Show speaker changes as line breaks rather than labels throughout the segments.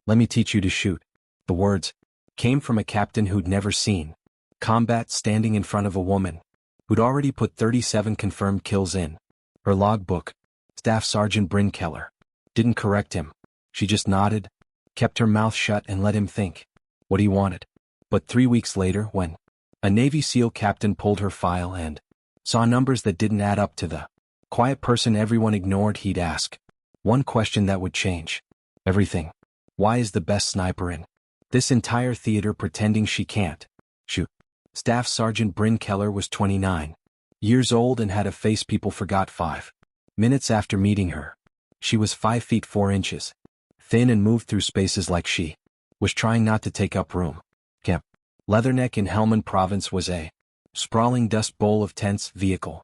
let me teach you to shoot. The words came from a captain who'd never seen combat, standing in front of a woman who'd already put 37 confirmed kills in her logbook. Staff Sergeant Bryn Keller didn't correct him. She just nodded, kept her mouth shut, and let him think what he wanted. But 3 weeks later, when a Navy SEAL captain pulled her file and saw numbers that didn't add up to the quiet person everyone ignored, he'd ask one question that would change everything. Why is the best sniper in this entire theater pretending she can't shoot? Staff Sergeant Bryn Keller was 29 years old and had a face people forgot 5 minutes after meeting her. She was 5 feet 4 inches, thin, and moved through spaces like she was trying not to take up room. Camp Leatherneck in Helmand Province was a sprawling dust bowl of tents, vehicle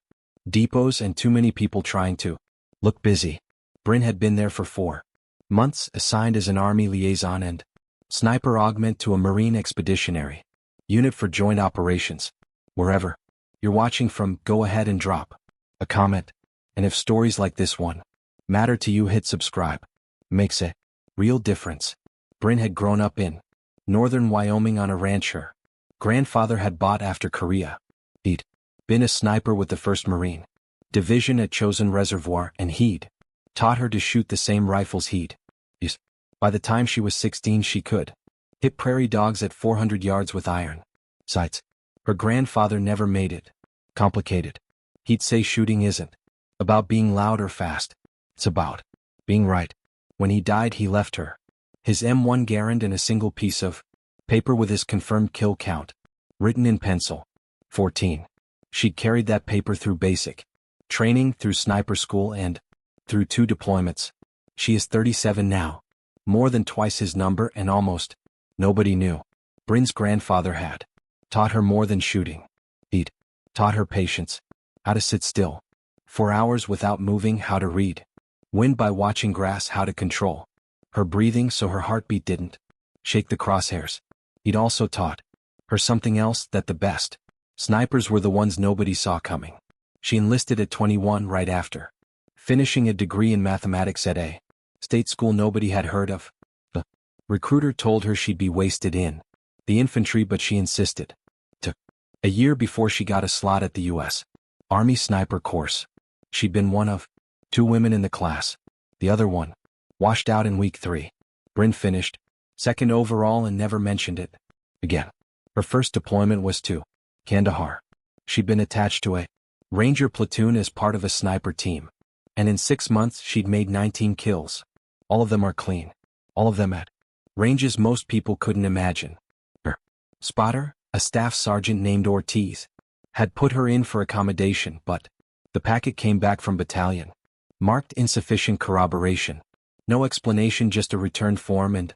depots, and too many people trying to look busy. Bryn had been there for 4 months, assigned as an Army liaison and sniper augment to a Marine Expeditionary Unit for Joint Operations. Wherever you're watching from, go ahead and drop a comment. And if stories like this one matter to you, hit subscribe. Makes a real difference. Bryn had grown up in northern Wyoming on a ranch her grandfather had bought after Korea. He'd been a sniper with the 1st Marine Division at Chosin Reservoir, and he'd taught her to shoot the same rifles he'd used. By the time she was 16, she could hit prairie dogs at 400 yards with iron sights. Her grandfather never made it complicated. He'd say shooting isn't about being loud or fast, it's about being right. When he died, he left her his M1 Garand and a single piece of paper with his confirmed kill count written in pencil: 14. She'd carried that paper through basic training, through sniper school, and through 2 deployments. She is 37 now, more than twice his number, and almost nobody knew. Bryn's grandfather had taught her more than shooting. He'd taught her patience, how to sit still for hours without moving, how to read wind by watching grass, how to control her breathing so her heartbeat didn't shake the crosshairs. He'd also taught her something else, that the best snipers were the ones nobody saw coming. She enlisted at 21, right after finishing a degree in mathematics at a state school nobody had heard of. The recruiter told her she'd be wasted in the infantry, but she insisted. Took a year before she got a slot at the U.S. Army sniper course. She'd been one of 2 women in the class. The other one washed out in week 3. Bryn finished 2nd overall and never mentioned it again. Her first deployment was to Kandahar. She'd been attached to a Ranger platoon as part of a sniper team, and in 6 months she'd made 19 kills. All of them are clean. All of them at ranges most people couldn't imagine. Her spotter, a staff sergeant named Ortiz, had put her in for accommodation, but the packet came back from battalion marked insufficient corroboration. No explanation, just a return form and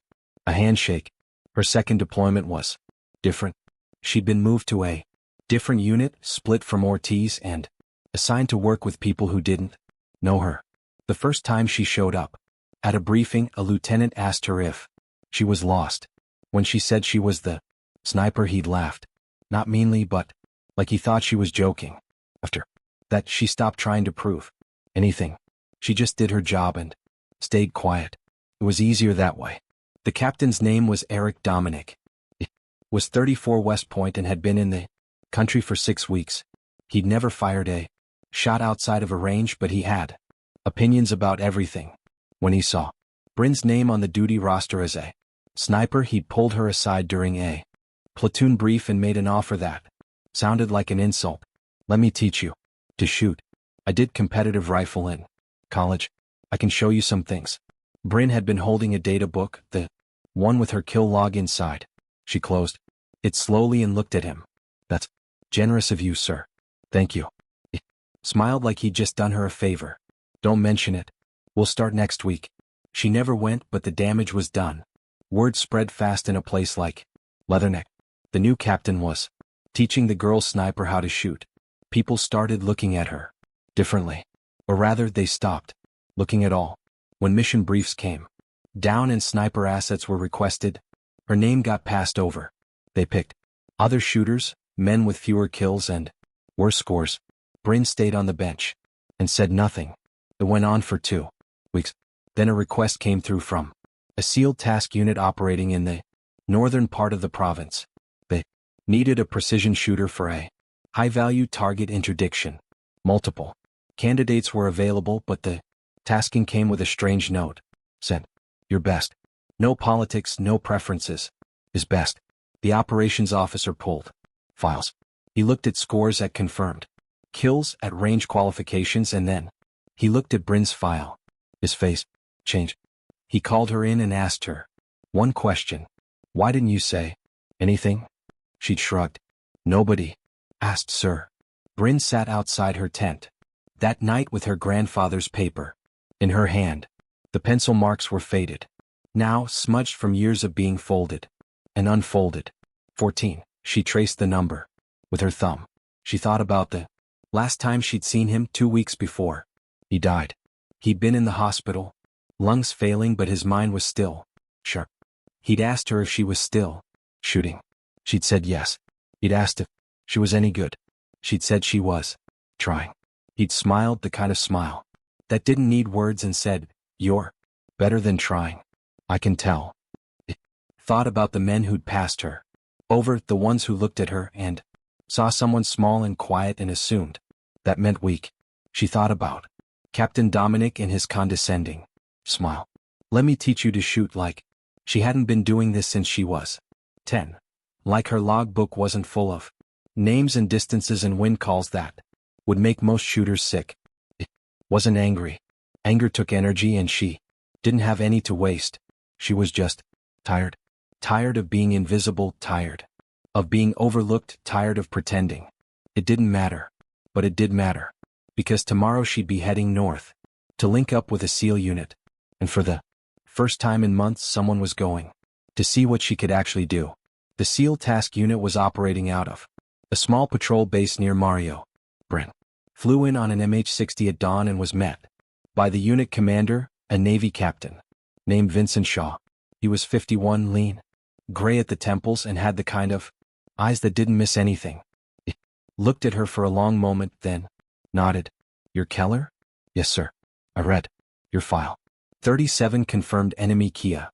a handshake. Her second deployment was different. She'd been moved to a different unit, split from Ortiz, and assigned to work with people who didn't know her. The first time she showed up at a briefing, a lieutenant asked her if she was lost. When she said she was the sniper, he'd laughed. Not meanly, but like he thought she was joking. After that, she stopped trying to prove anything. She just did her job and stayed quiet. It was easier that way. The captain's name was Eric Dominic. He was 34, West Point, and had been in the country for 6 weeks. He'd never fired a shot outside of a range, but he had opinions about everything. When he saw Bryn's name on the duty roster as a sniper, he'd pulled her aside during a platoon brief and made an offer that sounded like an insult. Let me teach you to shoot. I did competitive rifle in college. I can show you some things. Bryn had been holding a data book, the one with her kill log inside. She closed it slowly and looked at him. That's generous of you, sir. Thank you. He smiled like he'd just done her a favor. Don't mention it. We'll start next week. She never went, but the damage was done. Word spread fast in a place like Leatherneck. The new captain was teaching the girl sniper how to shoot. People started looking at her differently. Or rather, they stopped looking at all. When mission briefs came down and sniper assets were requested, her name got passed over. They picked other shooters, men with fewer kills and worse scores. Bryn stayed on the bench and said nothing. It went on for 2 weeks. Then a request came through from a SEAL task unit operating in the northern part of the province. They needed a precision shooter for a high-value target interdiction. Multiple candidates were available, but the tasking came with a strange note. Send your best. No politics, no preferences. Is best. The operations officer pulled files. He looked at scores at confirmed kills, at range qualifications, and then he looked at Bryn's file. His face changed. He called her in and asked her one question. Why didn't you say anything? She'd shrugged. Nobody asked, sir. Bryn sat outside her tent that night with her grandfather's paper in her hand. The pencil marks were faded, now smudged from years of being folded and unfolded. 14. She traced the number with her thumb. She thought about the last time she'd seen him 2 weeks before. He died. He'd been in the hospital, lungs failing, but his mind was still sharp. He'd asked her if she was still shooting. She'd said yes. He'd asked if she was any good. She'd said she was trying. He'd smiled, the kind of smile that didn't need words, and said, "You're better than trying. I can tell." It thought about the men who'd passed her over, the ones who looked at her and saw someone small and quiet and assumed that meant weak. She thought about Captain Dominic and his condescending smile. Let me teach you to shoot. Like she hadn't been doing this since she was 10. Like her logbook wasn't full of names and distances and wind calls that would make most shooters sick. It wasn't angry. Anger took energy, and she didn't have any to waste. She was just tired. Tired of being invisible, tired of being overlooked, tired of pretending it didn't matter. But it did matter, because tomorrow she'd be heading north to link up with a SEAL unit. And for the first time in months, someone was going to see what she could actually do. The SEAL task unit was operating out of a small patrol base near Mario. Bryn flew in on an MH-60 at dawn and was met by the unit commander, a Navy captain named Vincent Shaw. He was 51, lean, gray at the temples, and had the kind of eyes that didn't miss anything. He looked at her for a long moment, then nodded. "You're Keller?" "Yes, sir. I read your file. 37 confirmed enemy Kia.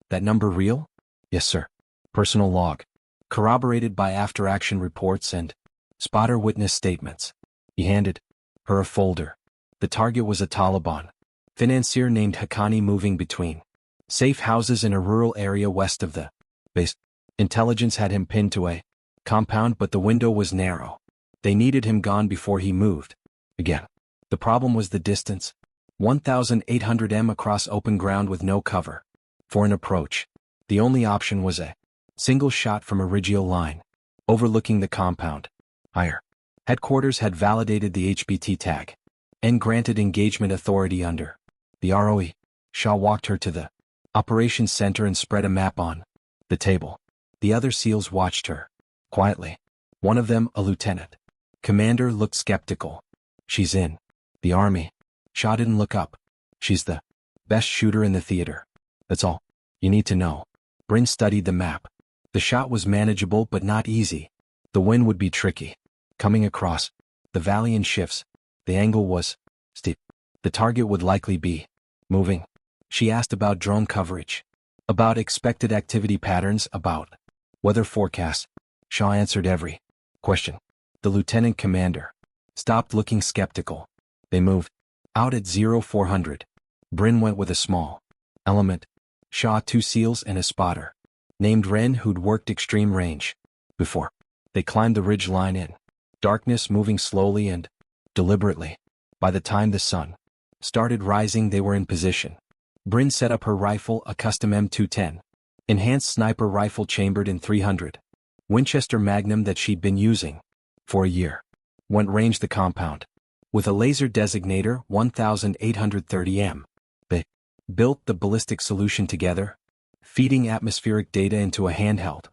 That number real?" "Yes, sir. Personal log. Corroborated by after-action reports and spotter witness statements." He handed her a folder. The target was a Taliban financier named Haqqani, moving between safe houses in a rural area west of the base. Intelligence had him pinned to a compound, but the window was narrow. They needed him gone before he moved again. The problem was the distance. 1,800 m across open ground with no cover. For an approach, the only option was a single shot from a Reggio line overlooking the compound. Higher headquarters had validated the HBT tag and granted engagement authority under the ROE. Shaw walked her to the operations center and spread a map on the table. The other SEALs watched her quietly. One of them, a lieutenant commander, looked skeptical. "She's in the army." Shaw didn't look up. "She's the best shooter in the theater. That's all you need to know." Bryn studied the map. The shot was manageable but not easy. The wind would be tricky, coming across the valley in shifts. The angle was steep. The target would likely be moving. She asked about drone coverage, about expected activity patterns, about weather forecasts. Shaw answered every question. The lieutenant commander stopped looking skeptical. They moved out at 0400. Bryn went with a small element. Shaw, 2 SEALs, and a spotter named Ren, who'd worked extreme range before. They climbed the ridge line in darkness, moving slowly and deliberately. By the time the sun started rising, they were in position. Bryn set up her rifle, a custom M210 enhanced sniper rifle chambered in .300 Winchester Magnum that she'd been using for a year. Went range the compound with a laser designator, 1830 m. They built the ballistic solution together, feeding atmospheric data into a handheld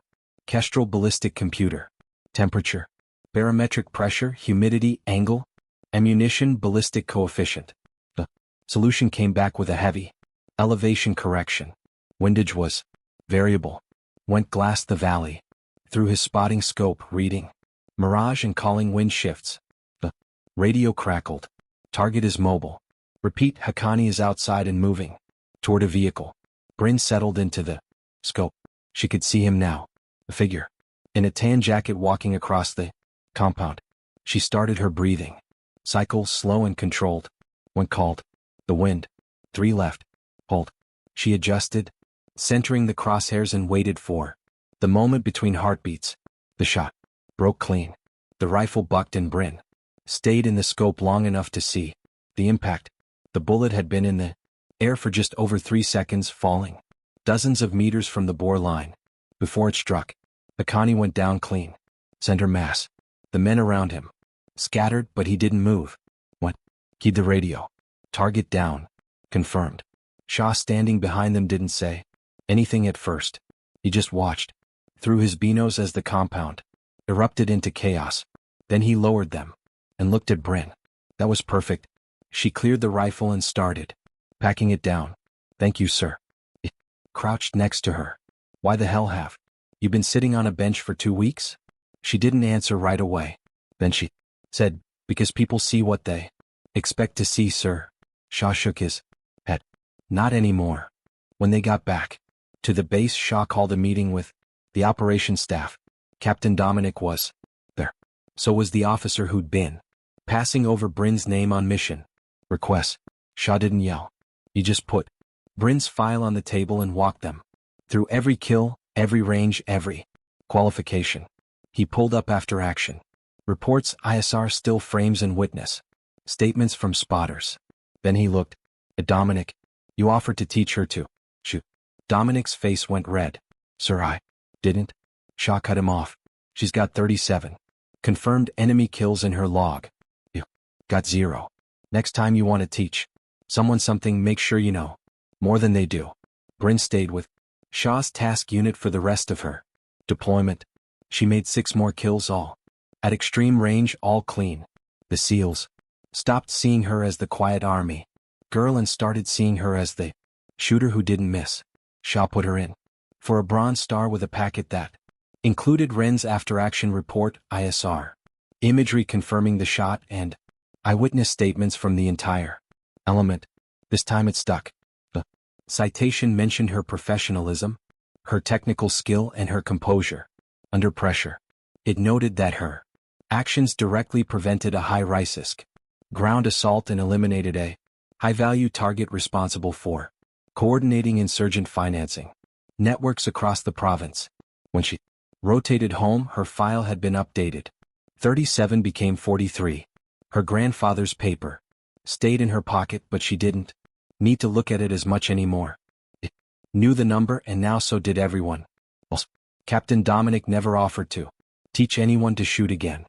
Kestrel ballistic computer. Temperature, barometric pressure, humidity, angle, ammunition, ballistic coefficient. The solution came back with a heavy elevation correction. Windage was variable. Went glassed the valley through his spotting scope, reading mirage and calling wind shifts. The radio crackled. "Target is mobile. Repeat, Haqqani is outside and moving toward a vehicle." Bryn settled into the scope. She could see him now. A figure. In a tan jacket walking across the compound. She started her breathing. Cycle slow and controlled. When called. The wind. 3 left. Hold. She adjusted, centering the crosshairs and waited for the moment between heartbeats. The shot. Broke clean. The rifle bucked and Bryn stayed in the scope long enough to see the impact. The bullet had been in the air for just over 3 seconds, falling dozens of meters from the bore line. Before it struck, Akani went down clean. Center mass. The men around him scattered, but he didn't move. What? Keyed the radio. Target down. Confirmed. Shaw, standing behind them, didn't say anything at first. He just watched through his binos as the compound erupted into chaos. Then he lowered them and looked at Bryn. That was perfect. She cleared the rifle and started packing it down. Thank you, sir. He crouched next to her. Why the hell have you been sitting on a bench for 2 weeks? She didn't answer right away. Then she said, because people see what they expect to see, sir. Shaw shook his head. Not anymore. When they got back to the base, Shaw called a meeting with the operations staff. Captain Dominic was there. So was the officer who'd been passing over Bryn's name on mission requests. Shaw didn't yell. He just put Bryn's file on the table and walked them through every kill, every range, every qualification. He pulled up after action reports, ISR still frames and witness statements from spotters. Then he looked at Dominic. You offered to teach her to shoot. Dominic's face went red. Sir, I didn't. Shaw cut him off. She's got 37 confirmed enemy kills in her log. You got 0. Next time you want to teach someone something, make sure you know more than they do. Bryn stayed with Shaw's task unit for the rest of her deployment. She made 6 more kills, all at extreme range, all clean. The SEALs stopped seeing her as the quiet army girl and started seeing her as the shooter who didn't miss. Shaw put her in for a Bronze Star with a packet that included Wren's after-action report, ISR imagery confirming the shot, and eyewitness statements from the entire element. This time it stuck. The citation mentioned her professionalism, her technical skill, and her composure under pressure. It noted that her actions directly prevented a high-risk ground assault and eliminated a high-value target responsible for coordinating insurgent financing networks across the province. When she rotated home, her file had been updated. 37 became 43. Her grandfather's paper stayed in her pocket, but she didn't need to look at it as much anymore. It knew the number, and now so did everyone else. Captain Dominic never offered to teach anyone to shoot again.